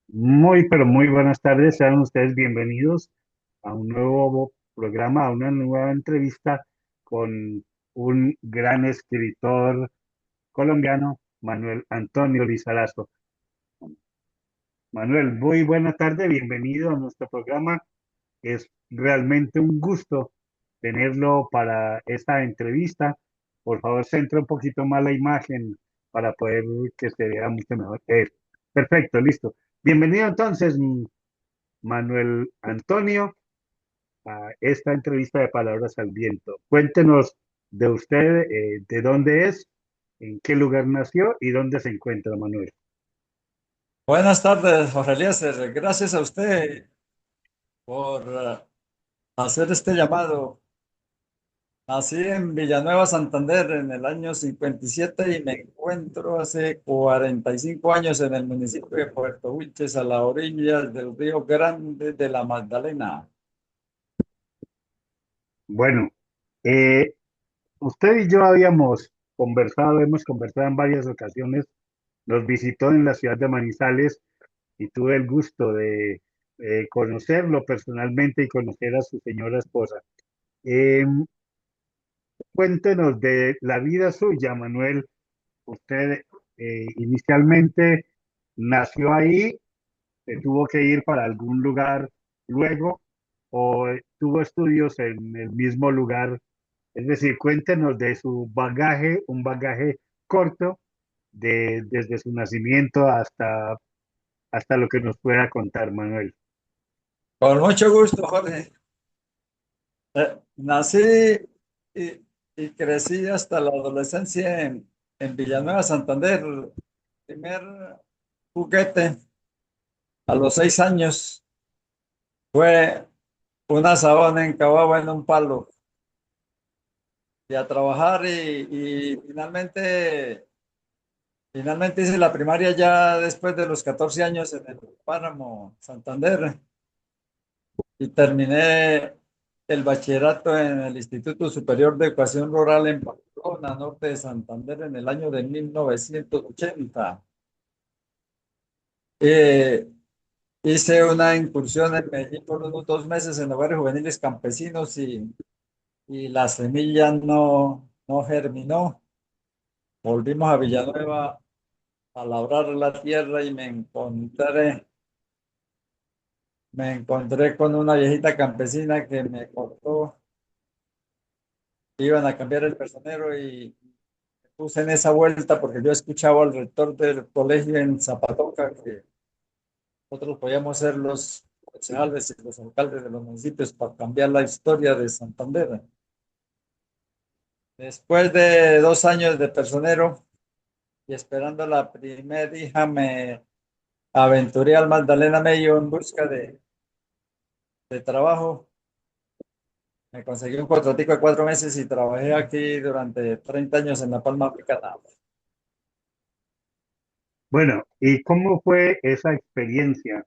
Muy, pero muy buenas tardes. Sean ustedes bienvenidos a un nuevo programa, a una nueva entrevista con un gran escritor colombiano, Manuel Antonio Lizarazo. Manuel, muy buena tarde, bienvenido a nuestro programa. Es realmente un gusto tenerlo para esta entrevista. Por favor, centra un poquito más la imagen para poder que se vea mucho mejor. Perfecto, listo. Bienvenido entonces, Manuel Antonio, a esta entrevista de Palabras al Viento. Cuéntenos de usted, de dónde es, en qué lugar nació y dónde se encuentra, Manuel. Buenas tardes, Jorge Eliezer. Gracias a usted por hacer este llamado. Nací en Villanueva, Santander, en el año 57 y me encuentro hace 45 años en el municipio de Puerto Wilches, a la orilla del Río Grande de la Magdalena. Bueno, eh, usted y yo habíamos conversado, hemos conversado en varias ocasiones, nos visitó en la ciudad de Manizales y tuve el gusto de conocerlo personalmente y conocer a su señora esposa. Em, Cuéntenos de la vida suya, Manuel. Usted inicialmente nació ahí, se tuvo que ir para algún lugar luego o tuvo estudios en el mismo lugar. Es decir, cuéntenos de su bagaje, un bagaje corto desde su nacimiento hasta lo que nos pueda contar, Manuel. Con mucho gusto, Jorge. Nací y, y crecí hasta la adolescencia en Villanueva, Santander. Primer juguete a los 6 años fue una sabana encababa en un palo y a trabajar y finalmente hice la primaria ya después de los 14 años en el Páramo, Santander, y terminé el bachillerato en el Instituto Superior de Educación Rural en Pamplona, norte de Santander, en el año de 1980. Eh, Hice una incursión en Medellín por unos 2 meses en hogares juveniles campesinos y la semilla no germinó. Volvimos a Villanueva a labrar la tierra y me encontré con una viejita campesina que me contó que iban a cambiar el personero y me puse en esa vuelta porque yo escuchaba al rector del colegio en Zapatoca que nosotros podíamos ser los concejales y los alcaldes de los municipios para cambiar la historia de Santander. Después de 2 años de personero y esperando la primera hija, me aventuré al Magdalena Medio en busca de trabajo. Me conseguí un contratico de 4 meses y trabajé aquí durante 30 años en La Palma Africana. Bueno, ¿y cómo fue esa experiencia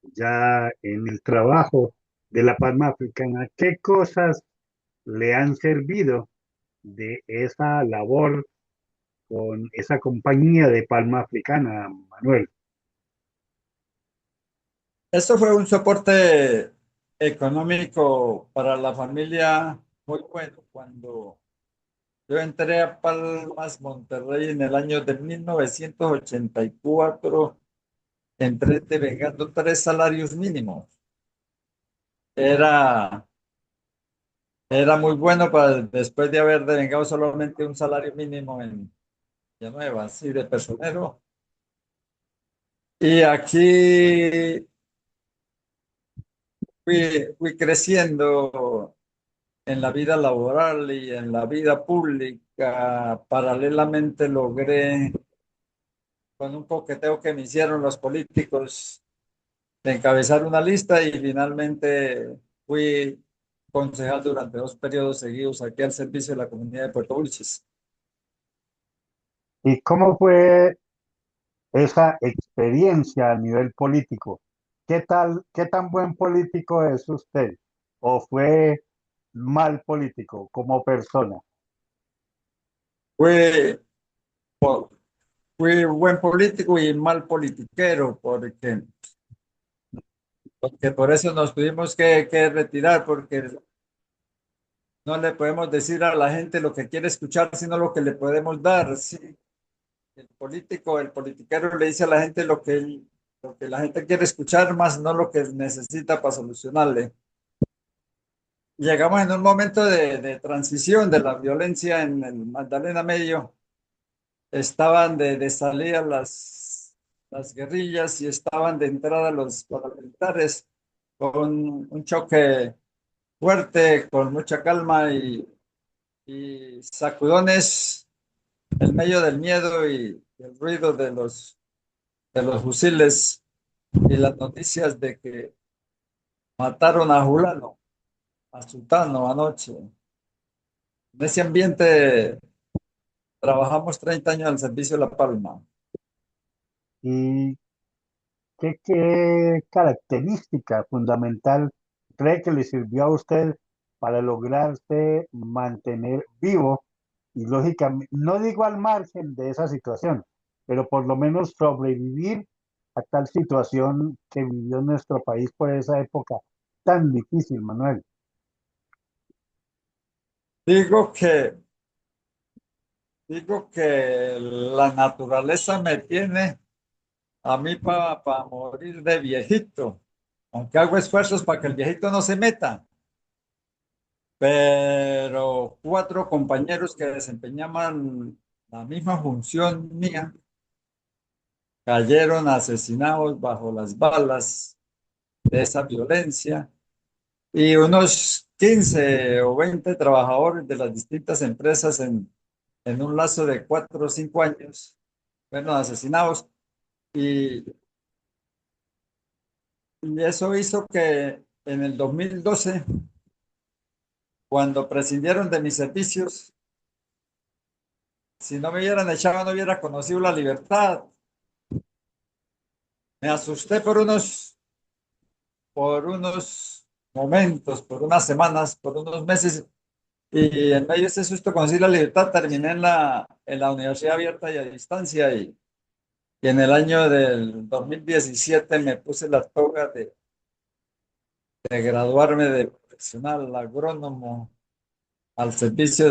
ya en el trabajo de la Palma Africana? ¿Qué cosas le han servido de esa labor con esa compañía de Palma Africana, Manuel? Esto fue un soporte económico para la familia muy bueno. Cuando yo entré a Palmas, Monterrey, en el año de 1984, entré devengando 3 salarios mínimos. Era, era muy bueno para después de haber devengado solamente un salario mínimo en Villanueva, así de personero. Y aquí fui creciendo en la vida laboral y en la vida pública. Paralelamente logré, con un coqueteo que me hicieron los políticos, de encabezar una lista y finalmente fui concejal durante 2 periodos seguidos aquí al servicio de la comunidad de Puerto Wilches. ¿Y cómo fue esa experiencia a nivel político? Qué tan buen político es usted? ¿O fue mal político como persona? Fue fui buen político y mal politiquero, porque por eso nos tuvimos que retirar, porque no le podemos decir a la gente lo que quiere escuchar, sino lo que le podemos dar. Sí, el politiquero le dice a la gente lo que la gente quiere escuchar, más no lo que necesita para solucionarle. Llegamos en un momento de transición de la violencia en el Magdalena Medio. Estaban de salida las guerrillas y estaban de entrada los paramilitares con un choque fuerte, con mucha calma y sacudones en medio del miedo y el ruido de los fusiles y las noticias de que mataron a Julano, a Sultano anoche. En ese ambiente trabajamos 30 años al servicio de La Palma. ¿Y qué característica fundamental cree que le sirvió a usted para lograrse mantener vivo y lógicamente, no digo al margen de esa situación, pero por lo menos sobrevivir a tal situación que vivió nuestro país por esa época tan difícil, Manuel? Digo que, digo que la naturaleza me tiene a mí para morir de viejito, aunque hago esfuerzos para que el viejito no se meta, pero cuatro compañeros que desempeñaban la misma función mía cayeron asesinados bajo las balas de esa violencia y unos 15 o 20 trabajadores de las distintas empresas en un lazo de 4 o 5 años fueron asesinados y, y eso hizo que en el 2012, cuando prescindieron de mis servicios, si no me hubieran echado no hubiera conocido la libertad. Me asusté por unos momentos, por unas semanas, por unos meses. Y en medio de ese susto conocí la libertad, terminé en la universidad abierta y a distancia y en el año del 2017 me puse la toga de graduarme de profesional agrónomo al servicio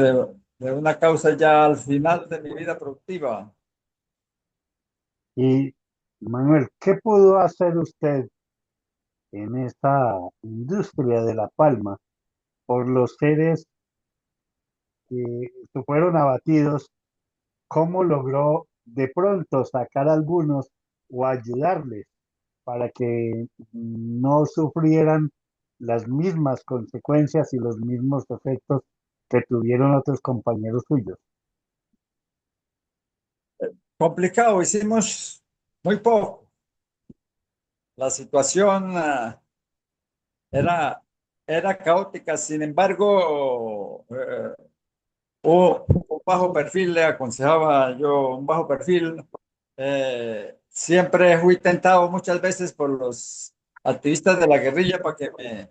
de una causa ya al final de mi vida productiva. Y Manuel, ¿qué pudo hacer usted en esta industria de la palma por los seres que fueron abatidos? ¿Cómo logró de pronto sacar a algunos o ayudarles para que no sufrieran las mismas consecuencias y los mismos efectos que tuvieron otros compañeros suyos? Complicado, hicimos muy poco. La situación era, era caótica, sin embargo, un bajo perfil, le aconsejaba yo, un bajo perfil. Siempre fui tentado muchas veces por los activistas de la guerrilla para que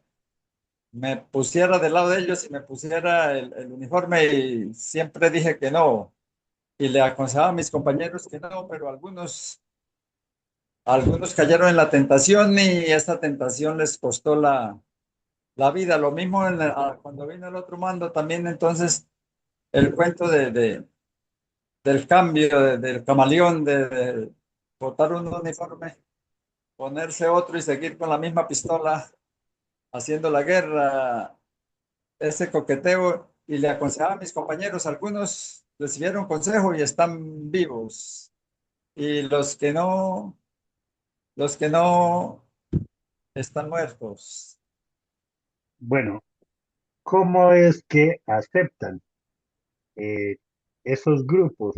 me pusiera del lado de ellos y me pusiera el uniforme y siempre dije que no. Y le aconsejaba a mis compañeros que no, pero algunos cayeron en la tentación y esta tentación les costó la vida. Lo mismo cuando vino el otro mando también, entonces el cuento del cambio, del camaleón, de botar un uniforme, ponerse otro y seguir con la misma pistola haciendo la guerra, ese coqueteo. Y le aconsejaba a mis compañeros, algunos recibieron consejo y están vivos. Y los que no están muertos. Bueno, ¿cómo es que aceptan eh, esos grupos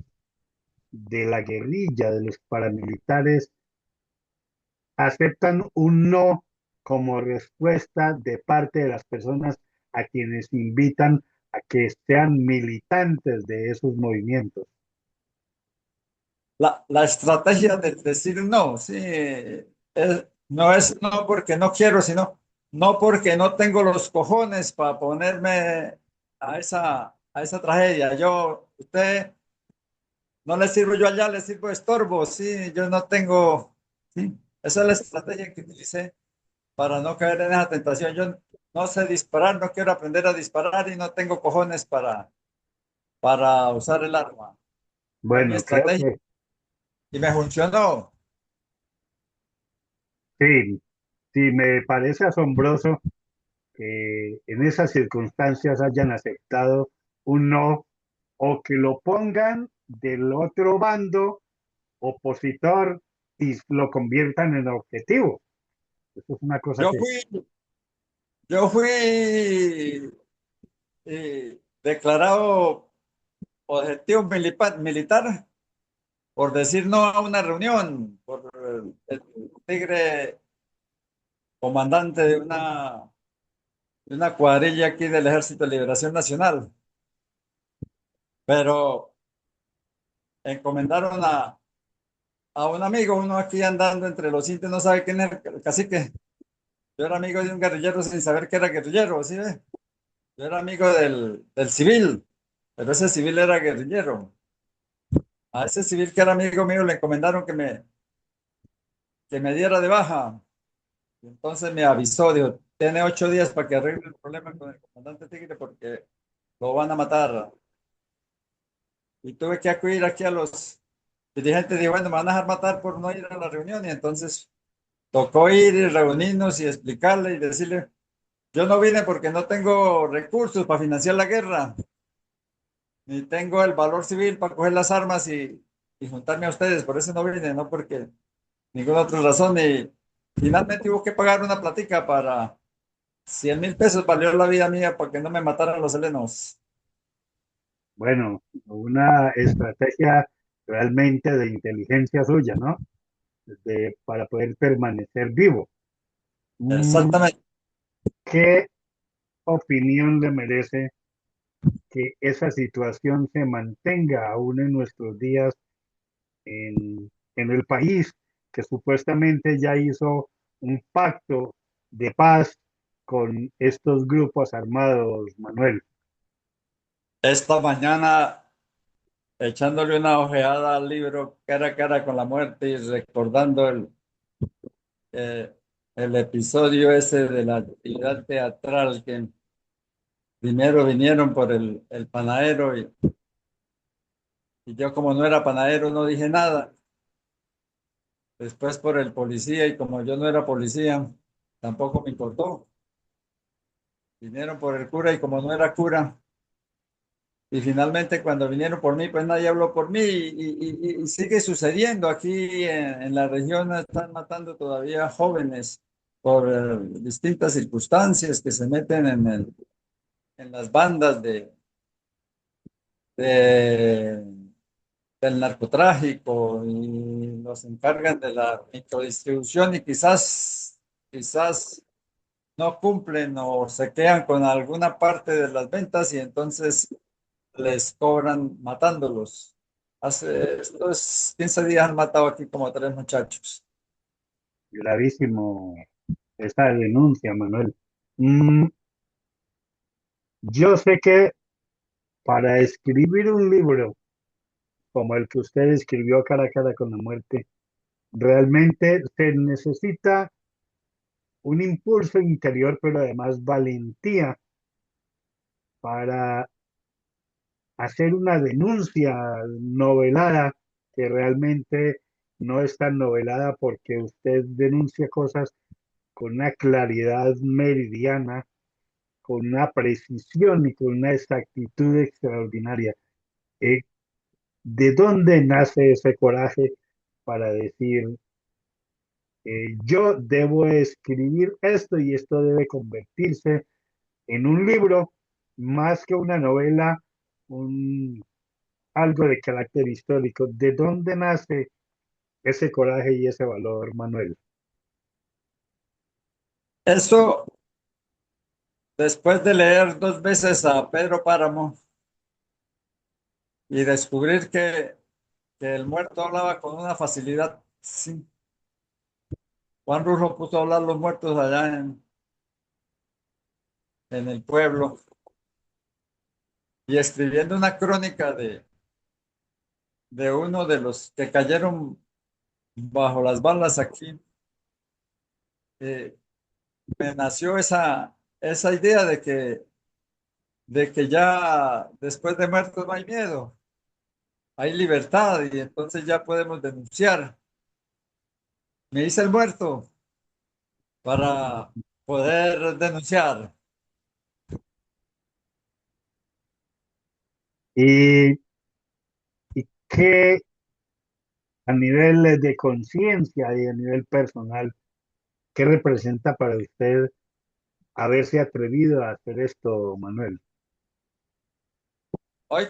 de la guerrilla, de los paramilitares, aceptan un no como respuesta de parte de las personas a quienes invitan a que sean militantes de esos movimientos? La estrategia de decir no, sí, no es no porque no quiero, sino no porque no tengo los cojones para ponerme a esa tragedia. Usted no le sirvo yo allá, le sirvo de estorbo, sí, yo no tengo, sí, esa es la estrategia que utilicé para no caer en esa tentación. Yo no sé disparar, no quiero aprender a disparar y no tengo cojones para usar el arma. Fue mi Bueno, creo estrategia que y me funcionó. sí, sí, me parece asombroso que en esas circunstancias hayan aceptado un no o que lo pongan del otro bando opositor y lo conviertan en objetivo. Eso es una cosa Yo que, fui, yo fui declarado objetivo militar por decir no a una reunión, por el tigre comandante de una cuadrilla aquí del Ejército de Liberación Nacional. Pero encomendaron a un amigo, uno aquí andando entre los indios, no sabe quién es el cacique. Yo era amigo de un guerrillero sin saber que era guerrillero, ¿sí ve? Yo era amigo del civil, pero ese civil era guerrillero. A ese civil que era amigo mío le encomendaron que me diera de baja. Entonces me avisó, dijo, tiene 8 días para que arregle el problema con el comandante Tigre porque lo van a matar. Y tuve que acudir aquí a los dirigentes, digo, bueno, me van a dejar matar por no ir a la reunión. Y entonces tocó ir y reunirnos y explicarle y decirle, yo no vine porque no tengo recursos para financiar la guerra, ni tengo el valor civil para coger las armas y juntarme a ustedes, por eso no vine, no porque ninguna otra razón. Y finalmente hubo que pagar una platica para 100.000 pesos, valió la vida mía para que no me mataran los helenos. bueno, una estrategia realmente de inteligencia suya, ¿no? Para poder permanecer vivo. Mm, Exactamente. ¿Qué opinión le merece que esa situación se mantenga aún en nuestros días en el país, que supuestamente ya hizo un pacto de paz con estos grupos armados, Manuel? Esta mañana, echándole una ojeada al libro Cara a cara con la muerte y recordando eh, el episodio ese de la actividad teatral que primero vinieron por el panadero y yo como no era panadero no dije nada. Después por el policía y como yo no era policía tampoco me importó. Vinieron por el cura y como no era cura. Y finalmente cuando vinieron por mí, pues nadie habló por mí y sigue sucediendo. Aquí en la región están matando todavía jóvenes por distintas circunstancias que se meten en las bandas de- del narcotráfico y los encargan de la microdistribución y quizás no cumplen o se quedan con alguna parte de las ventas y entonces les cobran matándolos. Hace estos 15 días han matado aquí como 3 muchachos. Gravísimo esa denuncia, Manuel. Mm, yo sé que para escribir un libro como el que usted escribió Cara a cara con la muerte, realmente se necesita un impulso interior, pero además valentía para hacer una denuncia novelada que realmente no es tan novelada porque usted denuncia cosas con una claridad meridiana, con una precisión y con una exactitud extraordinaria. Eh, ¿De dónde nace ese coraje para decir, yo debo escribir esto y esto debe convertirse en un libro más que una novela, un, algo de carácter histórico? ¿De dónde nace ese coraje y ese valor, Manuel? Eso, después de leer 2 veces a Pedro Páramo y descubrir que el muerto hablaba con una facilidad. Sí. Juan Rulfo puso a hablar los muertos allá en el pueblo y escribiendo una crónica de uno de los que cayeron bajo las balas aquí, eh, me nació esa idea de que ya después de muertos no hay miedo, hay libertad y entonces ya podemos denunciar. Me hice el muerto para poder denunciar. ¿Y, y qué a nivel de conciencia y a nivel personal, qué representa para usted haberse atrevido a hacer esto, Manuel? Hoy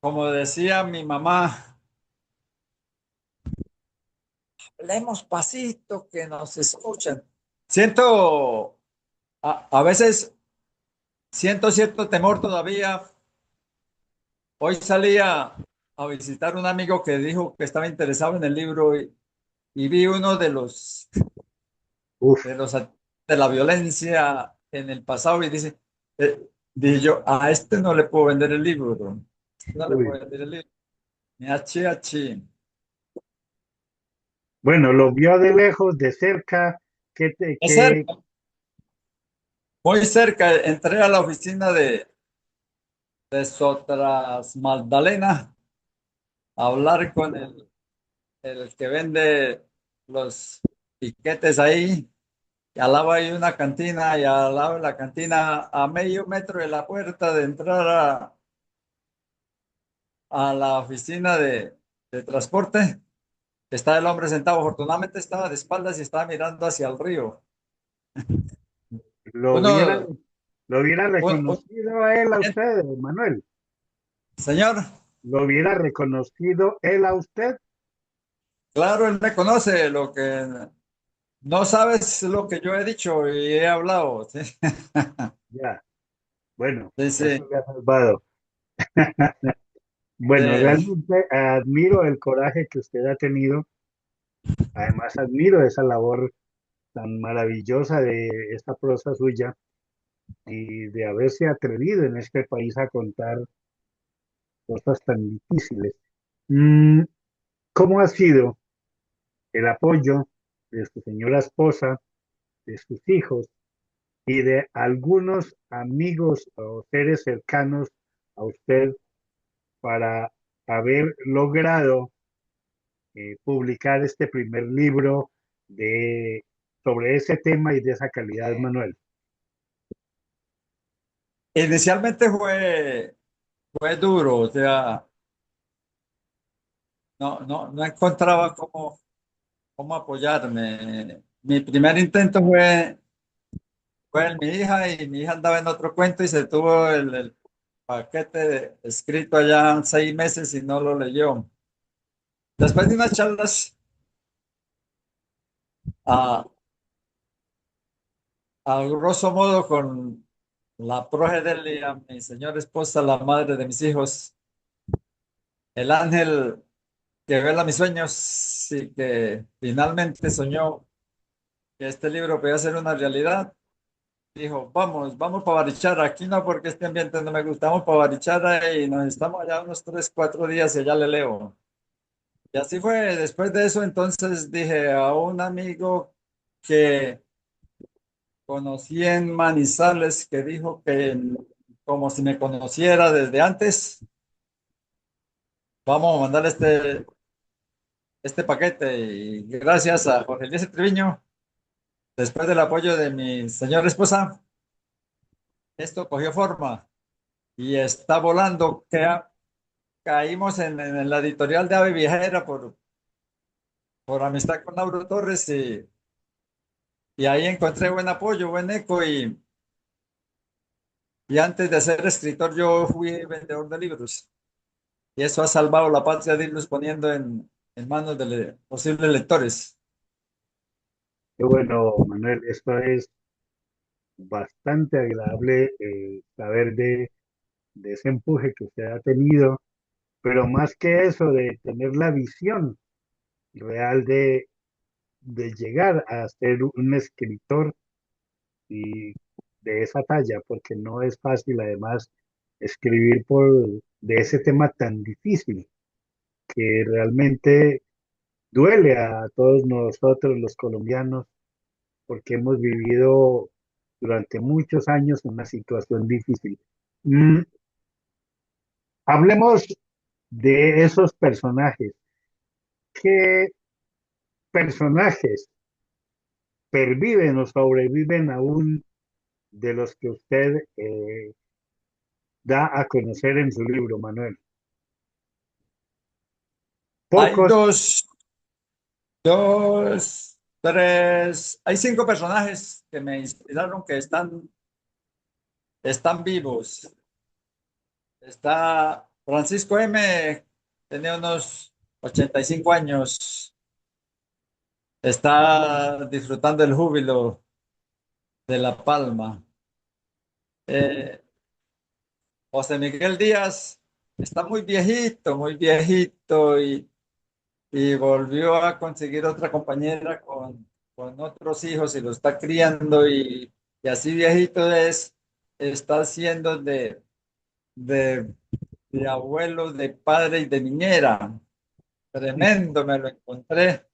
como decía mi mamá, hablemos pasito que nos escuchan. Siento, a veces siento cierto temor todavía. Hoy salía a visitar un amigo que dijo que estaba interesado en el libro y vi uno Uf, de los de la violencia en el pasado y dije yo, a este no le puedo vender el libro, no le uy. puedo vender el libro, ni achi, achi. Bueno, lo vio de lejos, de cerca, Es cerca, muy cerca, entré a la oficina de Sotras Magdalena a hablar con el que vende los piquetes ahí. Y al lado hay una cantina y al lado de la cantina, a medio metro de la puerta de entrar a la oficina de transporte, está el hombre sentado. Afortunadamente estaba de espaldas y estaba mirando hacia el río. lo hubiera, Uno, lo hubiera un reconocido a él, a usted, Manuel. señor, Lo hubiera reconocido él a usted. claro, él me conoce, lo que no sabes lo que yo he dicho y he hablado. ¿Sí? Ya, bueno, eso Dice, le ha salvado. Bueno, de, realmente admiro el coraje que usted ha tenido. Además, admiro esa labor tan maravillosa de esta prosa suya y de haberse atrevido en este país a contar cosas tan difíciles. Mm, ¿Cómo ha sido el apoyo de su señora esposa, de sus hijos y de algunos amigos o seres cercanos a usted para haber logrado publicar este primer libro de, sobre ese tema y de esa calidad, Manuel? inicialmente fue duro, o sea, no encontraba cómo apoyarme. Mi primer intento fue en mi hija y mi hija andaba en otro cuento y se tuvo el paquete escrito allá 6 meses y no lo leyó. Después de unas charlas a, a grosso modo con la progedelia, mi señora esposa, la madre de mis hijos, el ángel que vela mis sueños y que finalmente soñó que este libro podía ser una realidad. Dijo, vamos para Barichara, aquí no porque este ambiente no me gusta, vamos para Barichara y nos estamos allá unos 3, 4 días y allá le leo. Y así fue, después de eso entonces dije a un amigo que conocí en Manizales que dijo que como si me conociera desde antes, vamos a mandar este paquete y gracias a Jorge Eliezer Triviño, después del apoyo de mi señora esposa, esto cogió forma y está volando. Caímos en la editorial de Ave Viajera por amistad con Lauro Torres y ahí encontré buen apoyo, buen eco y antes de ser escritor yo fui vendedor de libros y eso ha salvado la patria de irlos poniendo en manos de posibles lectores. Qué bueno, Manuel, esto es bastante agradable saber de ese empuje que usted ha tenido, pero más que eso, de tener la visión real de llegar a ser un escritor y de esa talla, porque no es fácil además escribir de ese tema tan difícil. que realmente duele a todos nosotros los colombianos porque hemos vivido durante muchos años una situación difícil. Mm, hablemos de esos personajes. ¿Qué personajes perviven o sobreviven aún de los que usted da a conocer en su libro, Manuel? Hay Pocos, hay cinco personajes que me inspiraron que están vivos. Está Francisco M., tenía unos 85 años, está disfrutando el júbilo de La Palma. Eh, José Miguel Díaz está muy viejito y volvió a conseguir otra compañera con otros hijos y lo está criando y así viejito está haciendo de, de abuelo, de padre y de niñera. Tremendo, me lo encontré.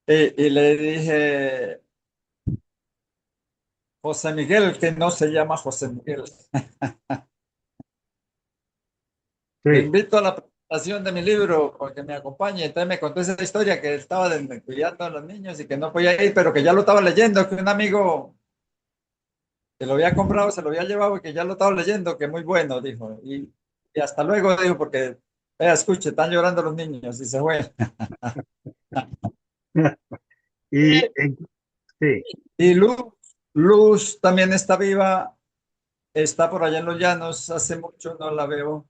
Y le dije, José Miguel, que no se llama José Miguel. Lo sí, invito a la presentación de mi libro porque me acompañe. Entonces me contó esa historia que estaba cuidando a los niños y que no podía ir, pero que ya lo estaba leyendo, que un amigo que lo había comprado se lo había llevado y que ya lo estaba leyendo, que muy bueno, dijo. Y hasta luego, dijo, porque, vea, escuche, están llorando los niños y se fue. y sí, Y Luz también está viva, está por allá en los llanos, hace mucho no la veo,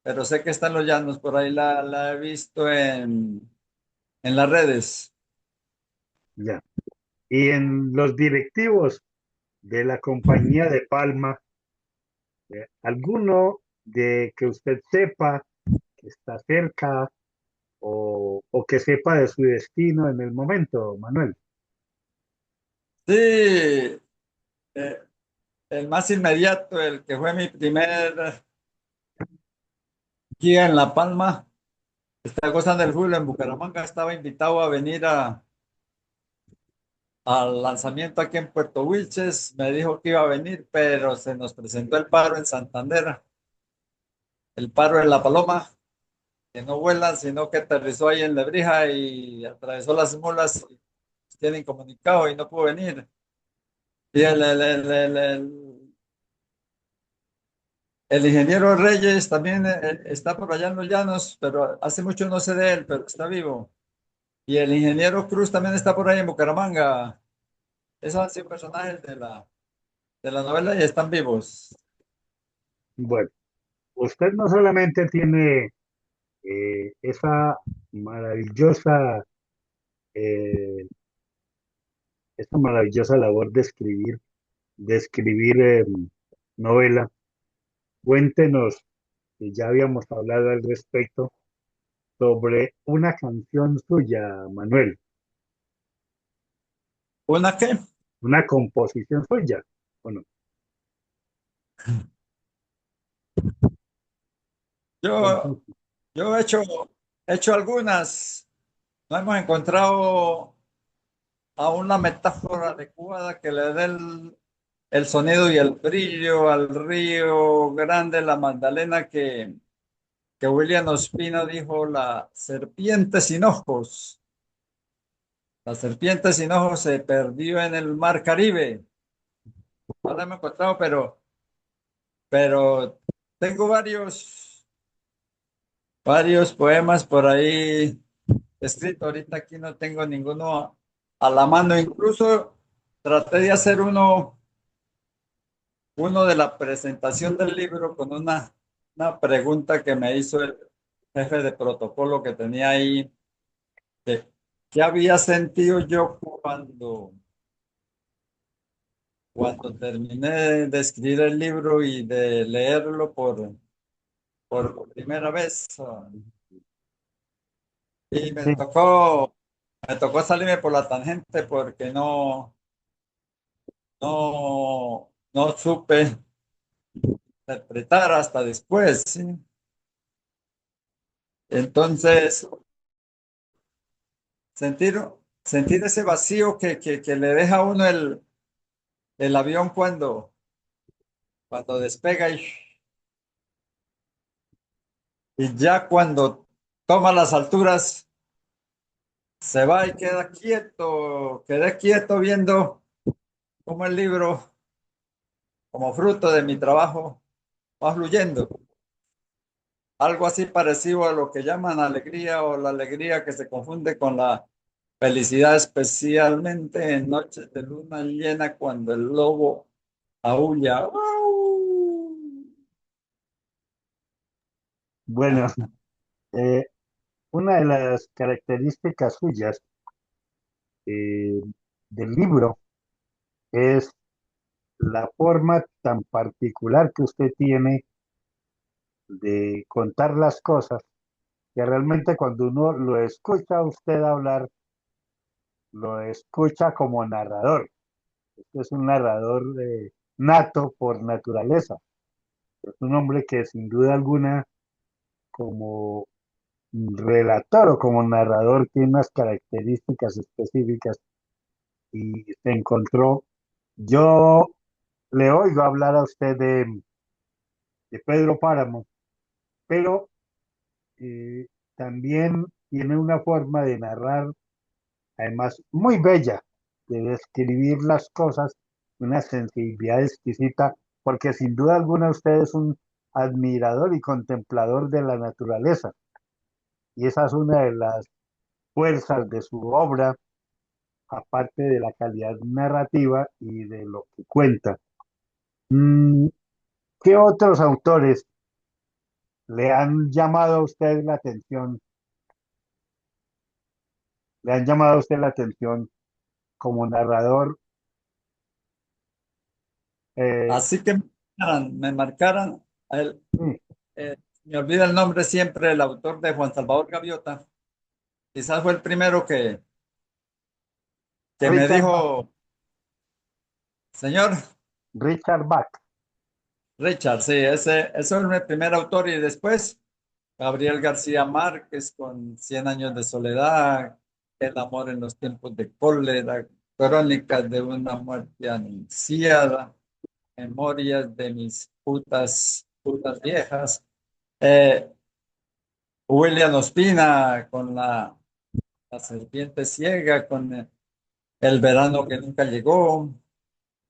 pero sé que está en los llanos, por ahí la he visto en las redes. ya. Y en los directivos de la compañía de Palma, alguno de que usted sepa que está cerca o que sepa de su destino en el momento, Manuel. Sí, eh, el más inmediato, el que fue mi primer guía en La Palma, está gozando del fútbol en Bucaramanga, estaba invitado a venir al lanzamiento aquí en Puerto Wilches, me dijo que iba a venir, pero se nos presentó el paro en Santander, el paro de La Paloma, que no vuelan, sino que aterrizó ahí en Lebrija y atravesó las mulas, y tienen comunicado y no pudo venir. Y el ingeniero Reyes también está por allá en los llanos, pero hace mucho no sé de él, pero está vivo. Y el ingeniero Cruz también está por ahí en Bucaramanga. Esos han sido personajes de la novela y están vivos. Bueno, usted no solamente tiene esa maravillosa, eh, esa maravillosa labor de escribir novela. Cuéntenos, que ya habíamos hablado al respecto, sobre una canción suya, Manuel, ¿Una qué? una composición suya. Bueno, Yo, cuéntenos. yo he hecho algunas. No hemos encontrado a una metáfora adecuada que le dé el sonido y el brillo al río Grande, la Magdalena, que William Ospina dijo la serpiente sin ojos. La serpiente sin ojos se perdió en el mar Caribe. No la hemos encontrado, pero tengo varios poemas por ahí escritos. Ahorita aquí no tengo ninguno a la mano. Incluso traté de hacer uno de la presentación del libro con una pregunta que me hizo el jefe de protocolo que tenía ahí. de ¿Qué había sentido yo cuando terminé de escribir el libro y de leerlo por primera vez? Y Sí, me tocó salirme por la tangente porque no supe interpretar hasta después, ¿sí? Entonces, sentir, sentir ese vacío que le deja a uno el avión cuando despega y ya cuando toma las alturas, se va y quedé quieto viendo cómo el libro, como fruto de mi trabajo, va fluyendo. Algo así parecido a lo que llaman alegría o la alegría que se confunde con la felicidad, especialmente en noches de luna llena cuando el lobo aúlla. ¡Au! Bueno, eh, una de las características suyas eh, del libro es la forma tan particular que usted tiene de contar las cosas, que realmente cuando uno lo escucha a usted hablar, lo escucha como narrador. Este es un narrador nato por naturaleza. Es un hombre que sin duda alguna, como relator o como narrador, tiene unas características específicas y se encontró. Yo le oigo hablar a usted de Pedro Páramo, pero también tiene una forma de narrar, además muy bella, de describir las cosas, una sensibilidad exquisita, porque sin duda alguna usted es un admirador y contemplador de la naturaleza, y esa es una de las fuerzas de su obra, aparte de la calidad narrativa y de lo que cuenta. Mm, ¿Qué otros autores le han llamado a usted la atención? Le han llamado a usted la atención como narrador. Eh, Así que me marcaran, mm, me olvida el nombre siempre, el autor de Juan Salvador Gaviota. Quizás fue el primero que me Richard Bach, dijo, señor Richard Bach. Richard, sí, ese fue el primer autor y después Gabriel García Márquez con Cien años de soledad, El amor en los tiempos de cólera, Crónicas de una muerte anunciada, Memorias de mis putas viejas, eh, William Ospina con la serpiente ciega, con el verano que nunca llegó,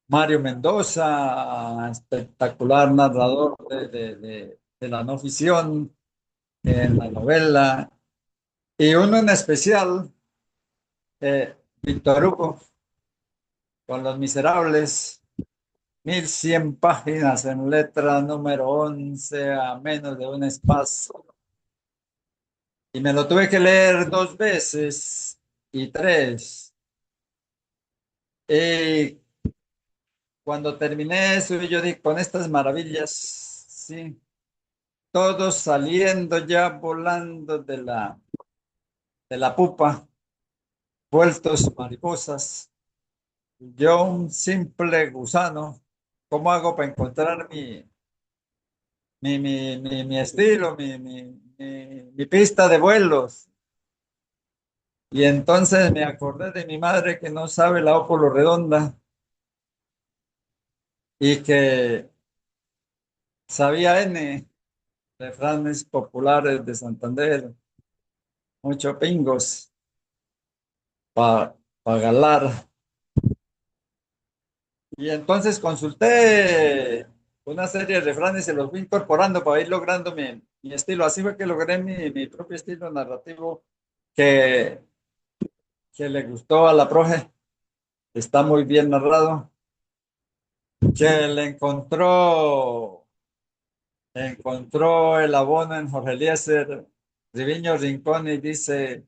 Mario Mendoza, espectacular narrador de la no ficción en la novela, y uno en especial, Víctor Hugo, con Los Miserables, 1100 páginas en letra número 11 a menos de un espacio. Y me lo tuve que leer dos veces y tres. Y cuando terminé eso, yo dije, con estas maravillas, sí, todos saliendo ya volando de la pupa, vueltos mariposas. Yo, un simple gusano, ¿cómo hago para encontrar mi estilo, mi pista de vuelos? Y entonces me acordé de mi madre que no sabe la ópolo redonda y que sabía N, refranes populares de Santander, mucho pingos para galar. Y entonces consulté una serie de refranes y se los fui incorporando para ir logrando mi estilo. Así fue que logré mi propio estilo narrativo que, que le gustó a la profe. Está muy bien narrado. Que encontró el abono en Jorge Eliezer Triviño Rincón y dice,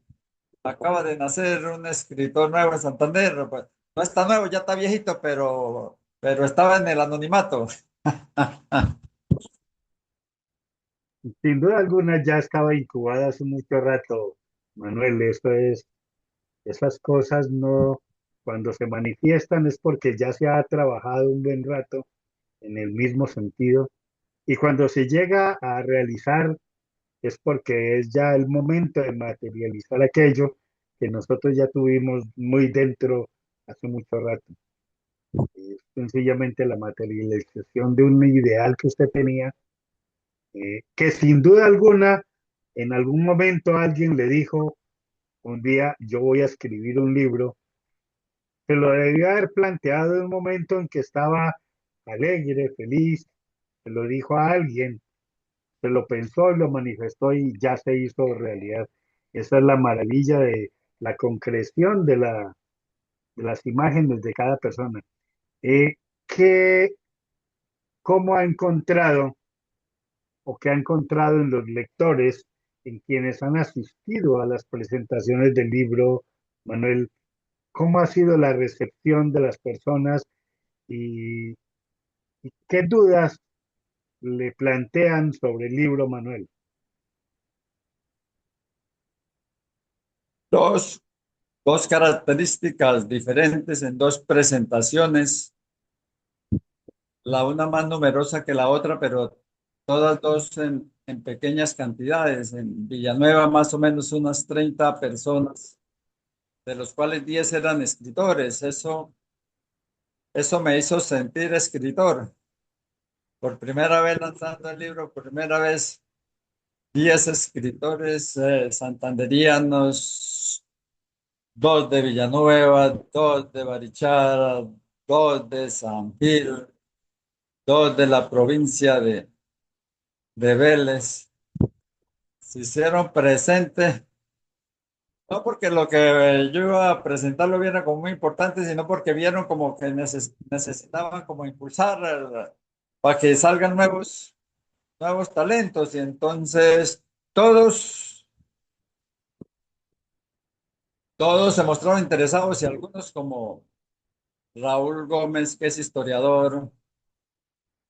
acaba de nacer un escritor nuevo en Santander. Pues, no está nuevo, ya está viejito, pero estaba en el anonimato. Sin duda alguna ya estaba incubada hace mucho rato, Manuel. Esas cosas no, cuando se manifiestan es porque ya se ha trabajado un buen rato en el mismo sentido. Y cuando se llega a realizar, es porque es ya el momento de materializar aquello que nosotros ya tuvimos muy dentro hace mucho rato. Es sencillamente la materialización de un ideal que usted tenía, que sin duda alguna, en algún momento alguien le dijo, un día yo voy a escribir un libro. Se lo debió haber planteado en un momento en que estaba alegre, feliz, se lo dijo a alguien, se lo pensó y lo manifestó y ya se hizo realidad. Esa es la maravilla de la concreción de las imágenes de cada persona. Eh, ¿qué, cómo ha encontrado o qué ha encontrado en los lectores, en quienes han asistido a las presentaciones del libro, Manuel? ¿Cómo ha sido la recepción de las personas y, y qué dudas le plantean sobre el libro, Manuel? Dos, dos características diferentes en dos presentaciones, la una más numerosa que la otra, pero todas dos en pequeñas cantidades. En Villanueva más o menos unas 30 personas, de los cuales 10 eran escritores. Eso me hizo sentir escritor. Por primera vez lanzando el libro, por primera vez 10 escritores santanderianos, dos de Villanueva, dos de Barichara, dos de San Gil, dos de la provincia de Vélez, se hicieron presentes, no porque lo que yo iba a presentar lo viera como muy importante, sino porque vieron como que necesitaban como impulsar para que salgan nuevos talentos. Y entonces todos, todos se mostraron interesados y algunos como Raúl Gómez, que es historiador,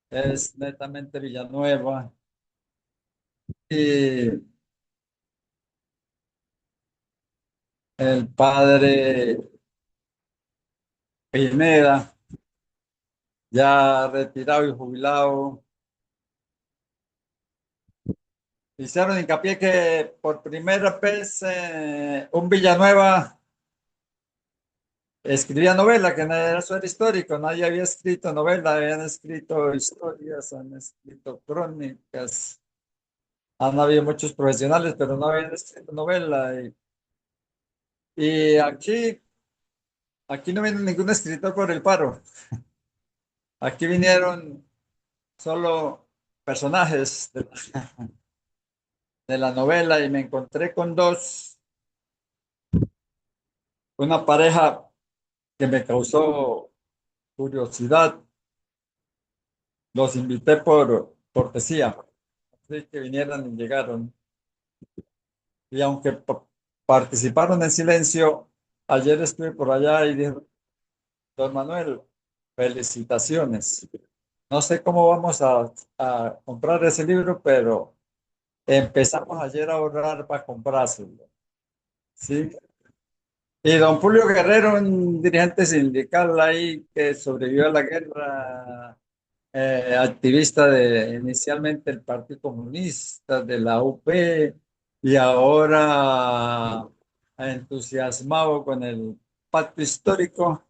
es netamente Villanueva, y el padre Pineda, ya retirado y jubilado, hicieron hincapié que por primera vez un Villanueva escribía novela, que no era eso era histórico, nadie había escrito novela, habían escrito historias, han escrito crónicas, han habido muchos profesionales, pero no habían escrito novela. Y aquí no viene ningún escritor por el paro, aquí vinieron solo personajes de la novela y me encontré con una pareja que me causó curiosidad. Los invité por cortesía, así que vinieran y llegaron. Y aunque participaron en silencio, ayer estuve por allá y dije, don Manuel, felicitaciones. No sé cómo vamos a comprar ese libro, pero empezamos ayer a ahorrar para comprárselo. Sí. Y don Julio Guerrero, un dirigente sindical ahí que sobrevivió a la guerra, activista de inicialmente el Partido Comunista, de la UP, y ahora entusiasmado con el pacto histórico,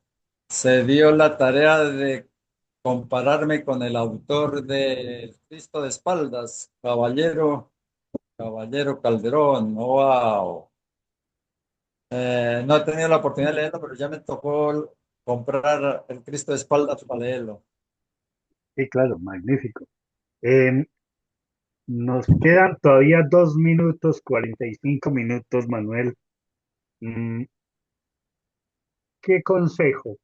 se dio la tarea de compararme con el autor de Cristo de Espaldas, Caballero Calderón. ¡Wow! No he tenido la oportunidad de leerlo, pero ya me tocó comprar el Cristo de espaldas para leerlo. Sí, claro, magnífico. Eh, nos quedan todavía 2 minutos, 45 minutos, Manuel. Mm, ¿Qué consejo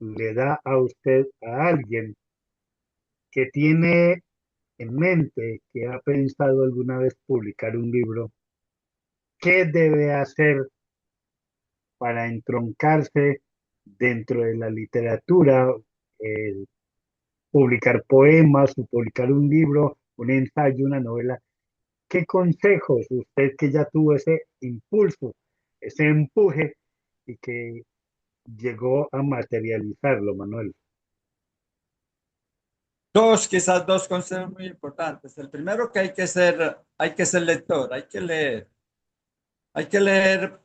le da a usted a alguien que tiene en mente, que ha pensado alguna vez publicar un libro? ¿Qué debe hacer para entroncarse dentro de la literatura, eh, publicar poemas o publicar un libro, un ensayo, una novela? ¿Qué consejos usted que ya tuvo ese impulso, ese empuje y que llegó a materializarlo, Manuel? quizás dos consejos muy importantes. El primero que hay que ser lector, hay que leer. Hay que leer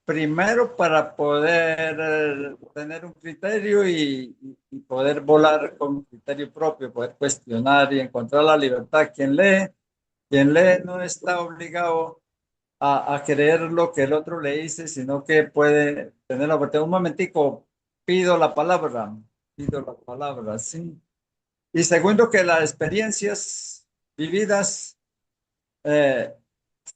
primero para poder tener un criterio y poder volar con un criterio propio, poder cuestionar y encontrar la libertad. Quien lee no está obligado a creer lo que el otro le dice, sino que puede tener la oportunidad. Un momentico, pido la palabra, sí. Y segundo, que las experiencias vividas eh,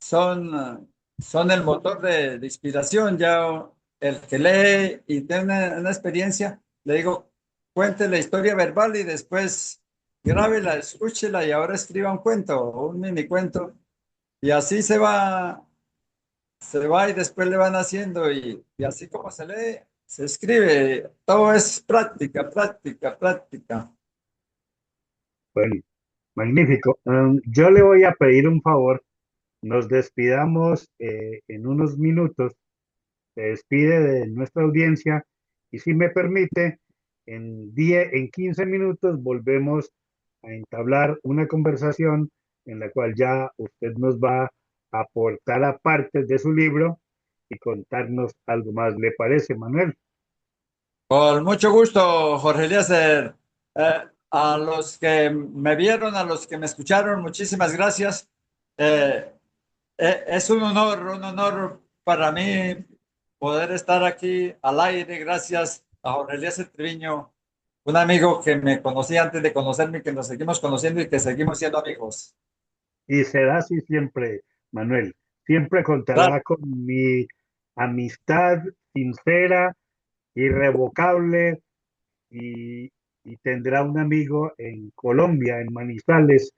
son, son el motor de inspiración. Ya el que lee y tiene una experiencia, le digo, cuente la historia verbal y después grábela, escúchela y ahora escriba un cuento o un mini cuento. Y así se va y después le van haciendo y así como se lee, se escribe. Todo es práctica, práctica, práctica. Bueno, magnífico. Yo le voy a pedir un favor. Nos despidamos en unos minutos. Se despide de nuestra audiencia y si me permite, en 15 minutos volvemos a entablar una conversación en la cual ya usted nos va a aportar a partes de su libro y contarnos algo más. ¿Le parece, Manuel? Con mucho gusto, Jorge Eliezer. A los que me vieron, a los que me escucharon, muchísimas gracias. Eh, es un honor para mí poder estar aquí al aire. Gracias a Jorge Eliezer Triviño, un amigo que me conocía antes de conocerme, que nos seguimos conociendo y que seguimos siendo amigos. Y será así siempre, Manuel. Siempre Claro, contará con mi amistad sincera, irrevocable y, y tendrá un amigo en Colombia, en Manizales,